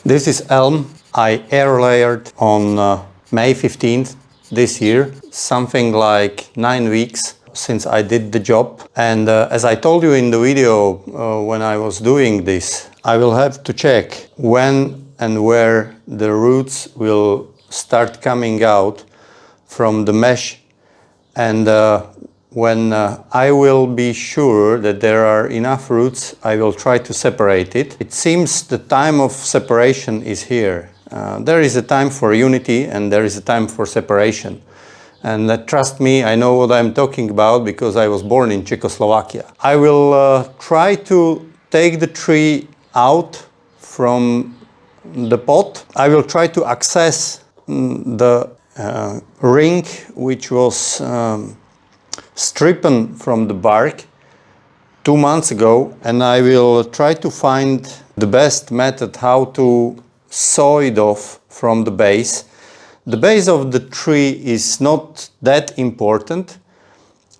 This is elm. I air layered on May 15th this year, something like 9 weeks since I did the job. And as I told you in the video when I was doing this, I will have to check when and where the roots will start coming out from the mesh, and when I will be sure that there are enough roots, I will try to separate it. It seems the time of separation is here. There is a time for unity and there is a time for separation. And trust me, I know what I'm talking about because I was born in Czechoslovakia. I will try to take the tree out from the pot. I will try to access the ring which was stripped from the bark 2 months ago, and I will try to find the best method how to saw it off from the base. The base of the tree is not that important,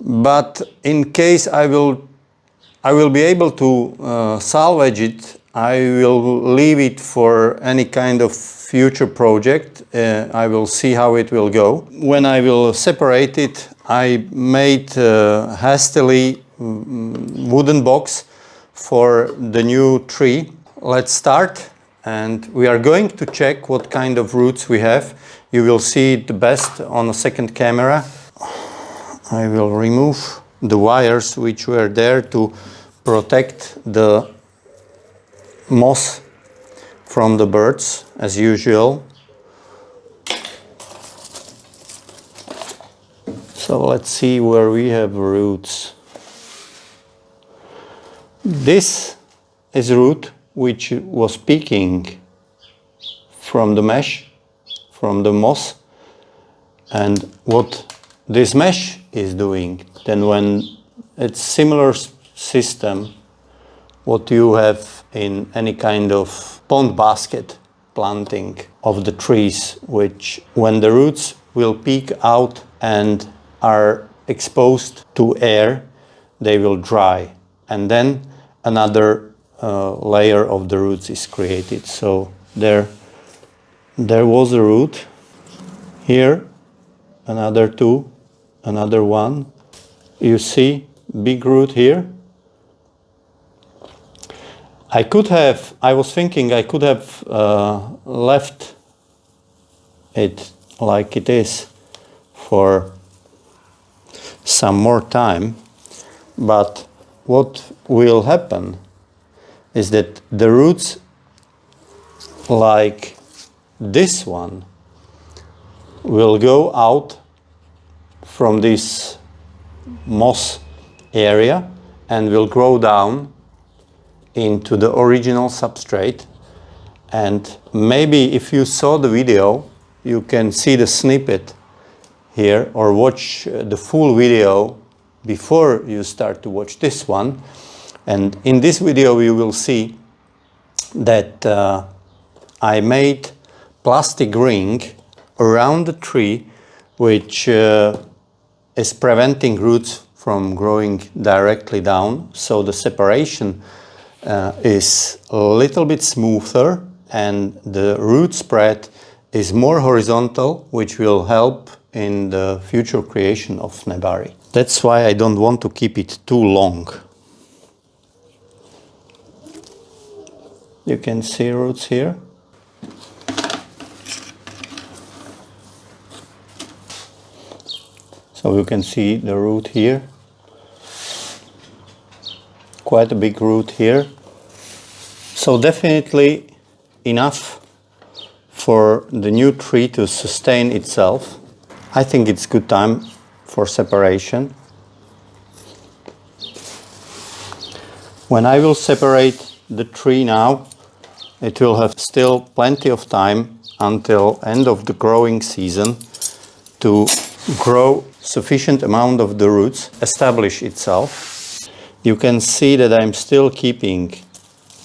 but in case I will be able to salvage it, I will leave it for any kind of future project. I will see how it will go. When I will separate it, I made hastily wooden box for the new tree. Let's start, and we are going to check what kind of roots we have. You will see it best on a second camera. I will remove the wires which were there to protect the moss from the birds, as usual. So let's see where we have roots. This is root which was peeking from the mesh, from the moss, and what this mesh is doing, then when it's similar system what you have in any kind of pond basket planting of the trees, which when the roots will peek out and are exposed to air, they will dry, and then another layer of the roots is created. So there was a root here, another two, another one. You see big root here. I was thinking I could have left it like it is for some more time, but what will happen is that the roots like this one will go out from this moss area and will grow down into the original substrate. And maybe if you saw the video, you can see the snippet here, or watch the full video before you start to watch this one. And in this video you will see that I made plastic ring around the tree which is preventing roots from growing directly down, so the separation is a little bit smoother and the root spread is more horizontal, which will help in the future creation of nebari. That's why I don't want to keep it too long. You can see roots here. So you can see the root here. Quite a big root here. So definitely enough for the new tree to sustain itself. I think it's good time for separation. When I will separate the tree now, it will have still plenty of time until end of the growing season to grow sufficient amount of the roots, establish itself. You can see that I'm still keeping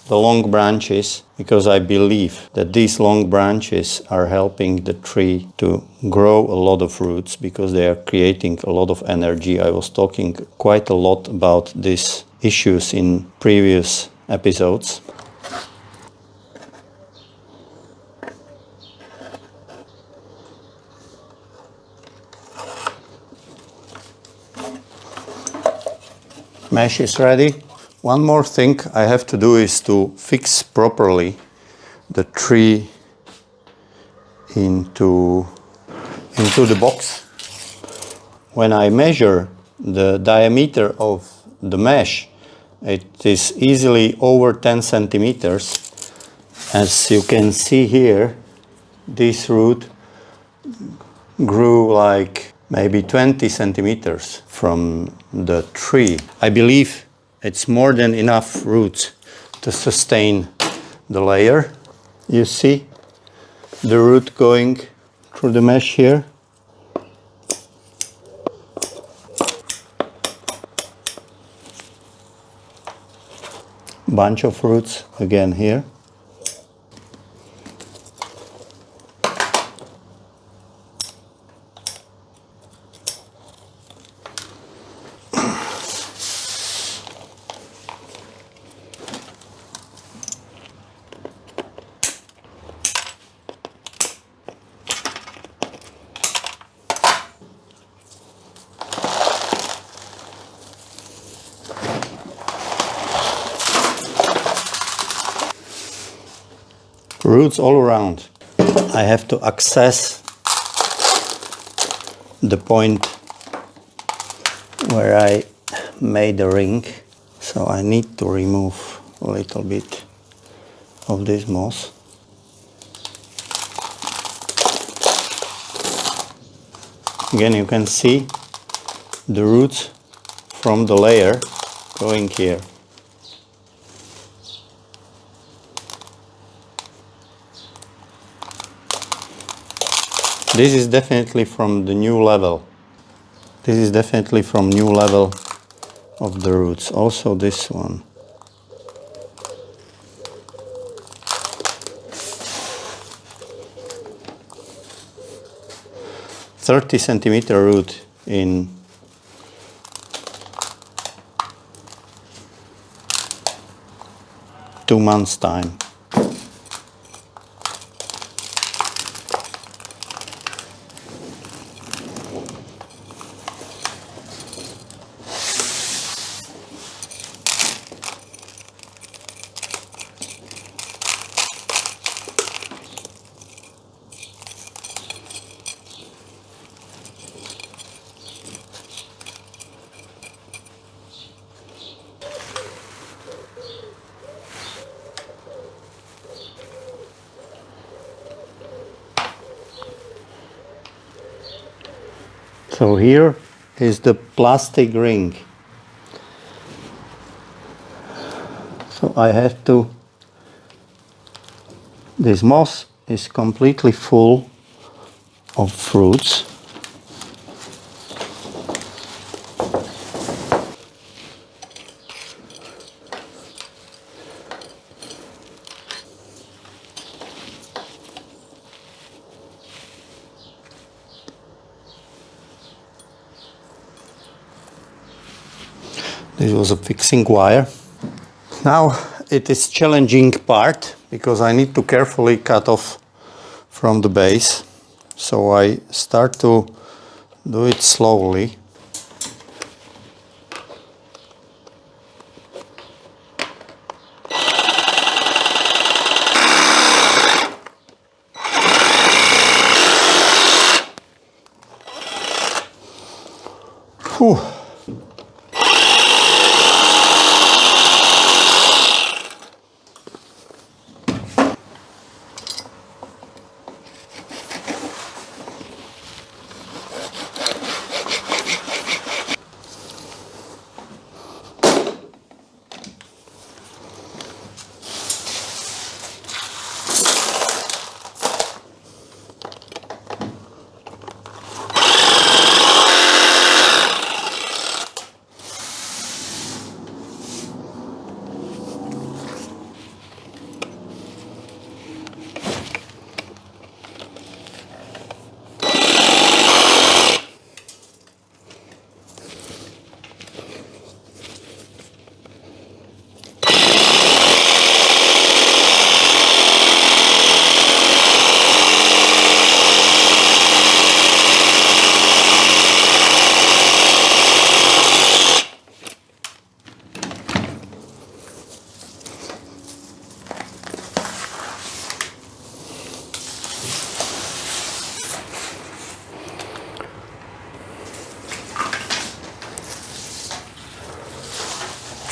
the long branches because I believe that these long branches are helping the tree to grow a lot of roots because they are creating a lot of energy. I was talking quite a lot about these issues in previous episodes. mesh is ready. One more thing I have to do is to fix properly the tree into the box. When I measure the diameter of the mesh, it is easily over 10 centimeters. As you can see here, this root grew like maybe 20 centimeters from the tree. I believe it's more than enough roots to sustain the layer. You see the root going through the mesh here. Bunch of roots again here. Roots all around. I have to access the point where I made a ring, so I need to remove a little bit of this moss. Again, you can see the roots from the layer going here. This is definitely from the new level. This is definitely from new level of the roots. Also this one. "30-centimeter root in 2 months' time." So here is the plastic ring. So I have to, this moss is completely full of fruits. This was a fixing wire. Now it is challenging part because I need to carefully cut off from the base. So I start to do it slowly. Whew.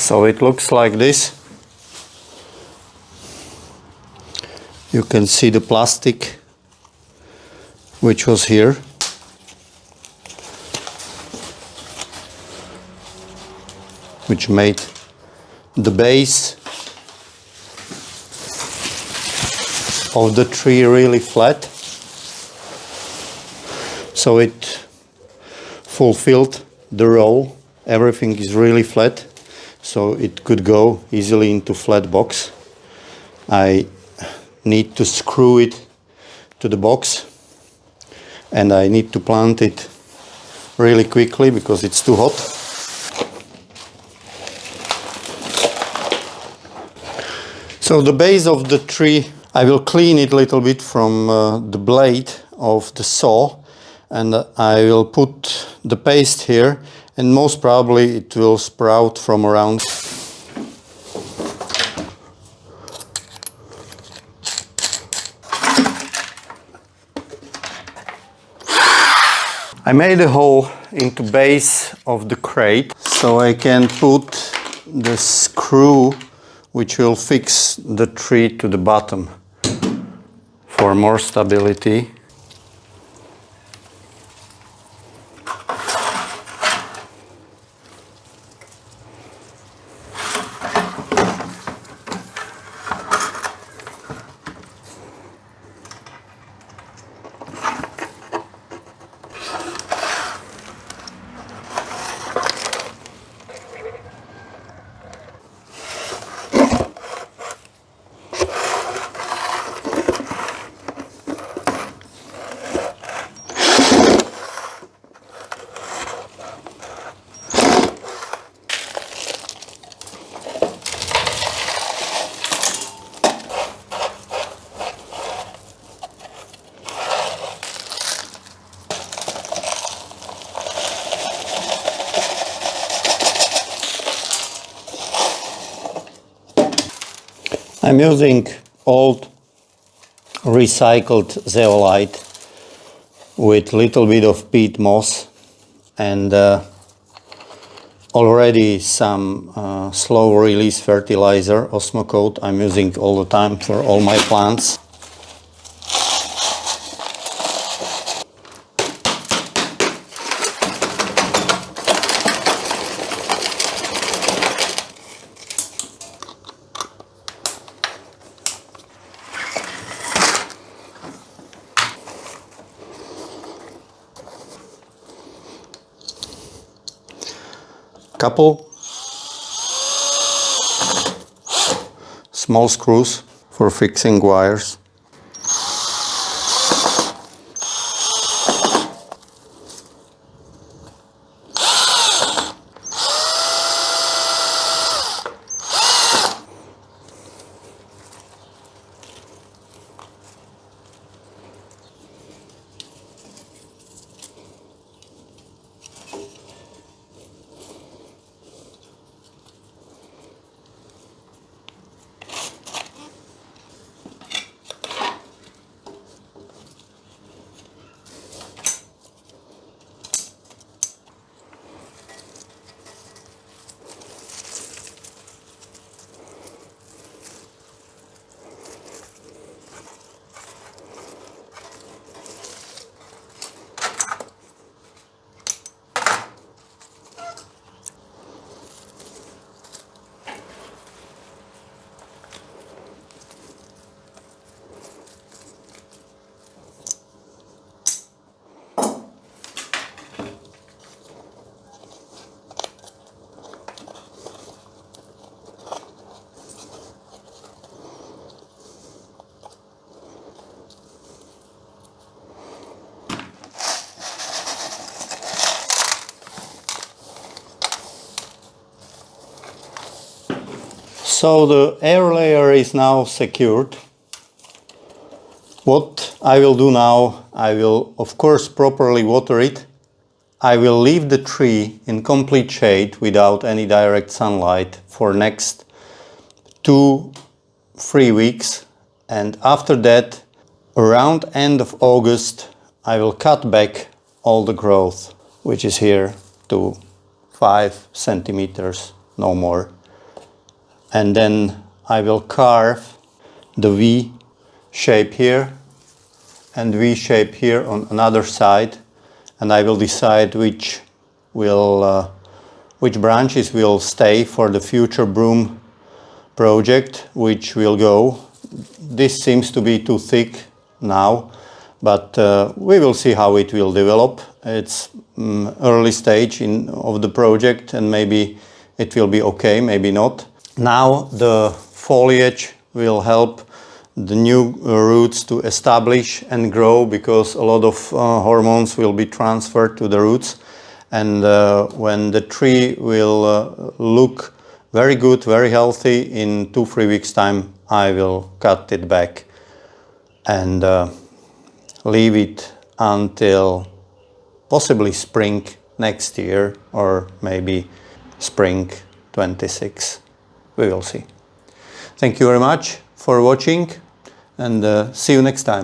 So it looks like this. You can see the plastic which was here. Which made the base of the tree really flat. So it fulfilled the role. Everything is really flat, so it could go easily into flat box. I need to screw it to the box, and I need to plant it really quickly because it's too hot. So the base of the tree, I will clean it a little bit from the blade of the saw, and I will put the paste here, and most probably it will sprout from around. I made a hole into base of the crate, so I can put the screw which will fix the tree to the bottom for more stability. I'm using old recycled zeolite with little bit of peat moss and already some slow release fertilizer, Osmocote. I'm using all the time for all my plants. Couple small screws for fixing wires. So the air layer is now secured. What I will do now, I will of course properly water it. I will leave the tree in complete shade without any direct sunlight for next 2-3 weeks, and after that, around end of August, I will cut back all the growth which is here to 5 centimeters, no more. and then I will carve the V shape here and V shape here on another side, and I will decide which branches will stay for the future broom project, which will go. This seems to be too thick now, but we will see how it will develop. It's early stage of the project, and maybe it will be okay, maybe not. Now the foliage will help the new roots to establish and grow, because a lot of hormones will be transferred to the roots, and when the tree will look very good, very healthy, in 2-3 weeks time I will cut it back and leave it until possibly spring next year, or maybe spring 26. We will see. Thank you very much for watching, and see you next time.